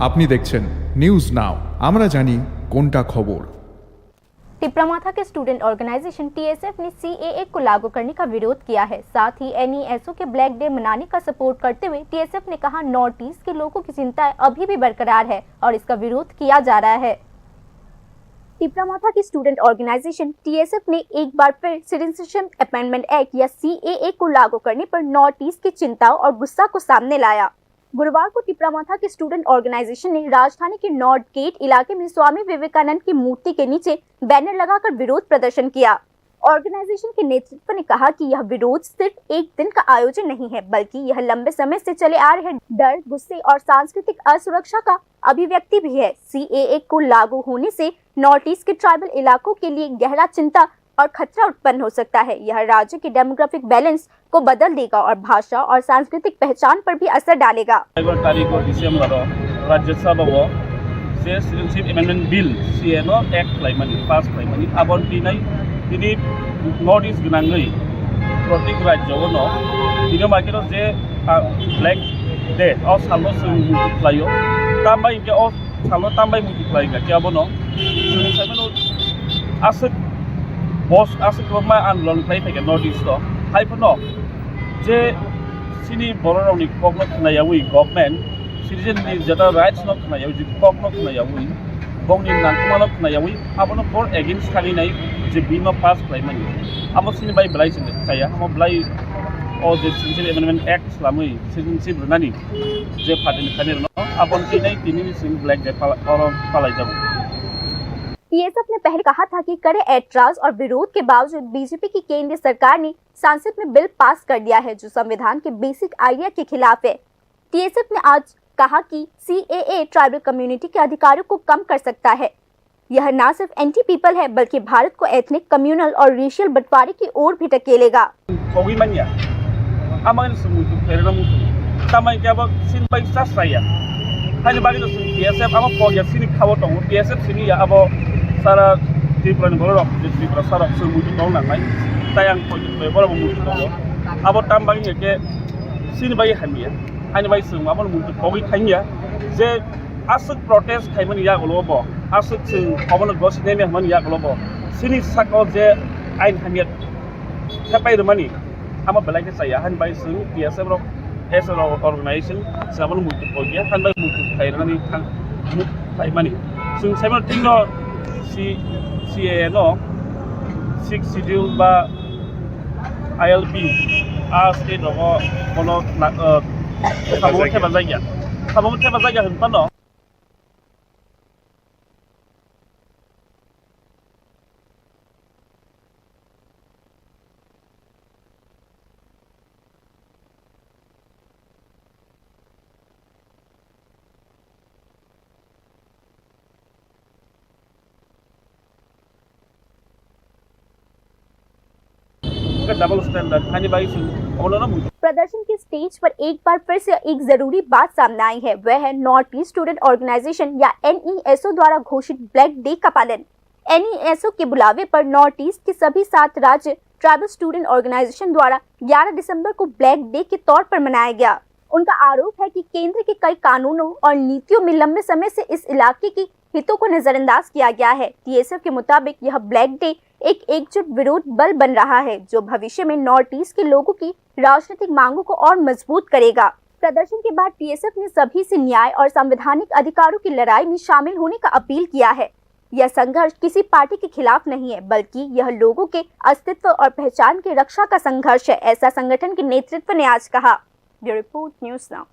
আপনি দেখছেন news now, আমরা জানি কোনটা খবর। टिपरामाथा के स्टूडेंट ऑर्गेनाइजेशन टीएसएफ ने सीएए को लागू करने का विरोध किया है। साथ ही एनईएसओ के ब्लैक डे मनाने का सपोर्ट करते हुए टीएसएफ ने कहा, नॉर्थ ईस्ट के लोगों की चिंताएं अभी भी बरकरार है और इसका विरोध किया जा रहा है। टिपरामाथा की स्टूडेंट ऑर्गेनाइजेशन टीएसएफ ने एक बार फिर सिटीजनशिप अमेंडमेंट एक्ट या सीएए को लागू करने पर नॉर्थ ईस्ट की चिंताओं और गुस्सा को सामने लाया। गुरुवार को टिपरामाथा के स्टूडेंट ऑर्गेनाइजेशन ने राजधानी के नॉर्थ गेट इलाके में स्वामी विवेकानंद की मूर्ति के नीचे बैनर लगाकर विरोध प्रदर्शन किया। ऑर्गेनाइजेशन के नेतृत्व ने कहा कि यह विरोध सिर्फ एक दिन का आयोजन नहीं है, बल्कि यह लंबे समय से चले आ रहे डर, गुस्से और सांस्कृतिक असुरक्षा का अभिव्यक्ति भी है। सीएए को लागू होने से नॉर्थ ईस्ट के ट्राइबल इलाकों के लिए गहरा चिंता और खतरा उत्पन्न हो सकता है। यह राज्य के डेमोग्राफिक बैलेंस को बदल देगा और भाषा और सांस्कृतिक पहचान पर भी असर डालेगा। राज्यसभा से सिटीजनशिप अमेंडमेंट बिल सीएनो एक्ट लाइमानी पास लाइमानी आबन दिनै दिनै नॉर्थ ईस्ट गनाङै प्रत्येक राज्योआवनो दिनै मार्केटआव जे ब्लैक डे अ सालो जों मुल्टिप्लायो तामबाय के अ सालो तामबाय मुल्टिप्लाय के आबनो जों साइमानो आसक बस आसक रमा आन्दोलन खाय फैगोन नॉर्थ ईस्ट हाइफनो जे सिनि बर' रावनि ककनो खोनायावै गभर्नमेन्ट सिटिजेन नि जता राइट्स न खोनायाव जे ककनो खोनायावै बंनि नांखमानो खोनायावै आबनो फर एगेन्स्ट खालिनाय जे बिनो पास खालामनाय आबो सिनि बाय ब्लाइ सिन जाया हम ब्लाइ अ जे सिटिजनशिप अमेंडमेंट एक्ट खालामै सिटिजनशिप रुनानि जे फादिनि खाने न आबन दिनै दिनै सिन ब्लैक डे पालाय जाबो। टीएसएफ ने पहले कहा था कि कड़े ऐतराज और विरोध के बावजूद बीजेपी की केंद्रीय सरकार ने संसद में बिल पास कर दिया है जो संविधान के बेसिक आइडिया के खिलाफ है। टीएसएफ ने आज कहा कि सीएए ट्राइबल कम्युनिटी के अधिकारों को कम कर सकता है। यह न सिर्फ एंटी पीपल है बल्कि भारत को एथनिक, कम्युनल और रेशियल बंटवारे की ओर भी ढकेलेगा। सारा त्रिपुरानि बर' राव त्रिपुरा सारा मुलुग दं नालाय ताय आं बर' मुलुग दं अब तामबाय के सिनबाय हामिया हानिबाय जों माबा मुलुग कवि थाइया जे आसक प्रोटेस्ट खायमोन या गलबो आसक जों अबन गसिने मेहमान या गलबो सिनि साकाव जे आइन हामिया थापाय रमानि आमा बेलाय के जाया हानिबाय जों टीएसएफ रो एस अर्गेनाइजेशन साबन मुलुग कवि हानिबाय मुलुग थायरानि थाइमानि जों साइमन थिनो CAA 6 schedule বা ILP state of কোনো খাবো থেবা জায়গা হন পানো डबल स्टैंडर्ड प्रदर्शन की स्टेज पर एक बार फिर से एक जरूरी बात सामने आई है, वह है नॉर्थ ईस्ट स्टूडेंट ऑर्गेनाइजेशन या एनईएसओ द्वारा घोषित ब्लैक डे का पालन। एनईएसओ के बुलावे पर नॉर्थ ईस्ट के सभी 7 राज्य ट्राइबल स्टूडेंट ऑर्गेनाइजेशन द्वारा 11 दिसंबर को ब्लैक डे के तौर पर मनाया गया। उनका आरोप है कि केंद्र के कई कानूनों और नीतियों में लंबे समय से इस इलाके की हितों को नजरअंदाज किया गया है। टीएसएफ के मुताबिक यह ब्लैक डे एक एकजुट विरोध बल बन रहा है जो भविष्य में नॉर्थ ईस्ट के लोगों की राजनीतिक मांगों को और मजबूत करेगा। प्रदर्शन के बाद टीएसएफ ने सभी से न्याय और संवैधानिक अधिकारों की लड़ाई में शामिल होने का अपील किया है। यह संघर्ष किसी पार्टी के खिलाफ नहीं है बल्कि यह लोगों के अस्तित्व और पहचान की रक्षा का संघर्ष है, ऐसा संगठन के नेतृत्व ने आज कहा। Bureau report, news now.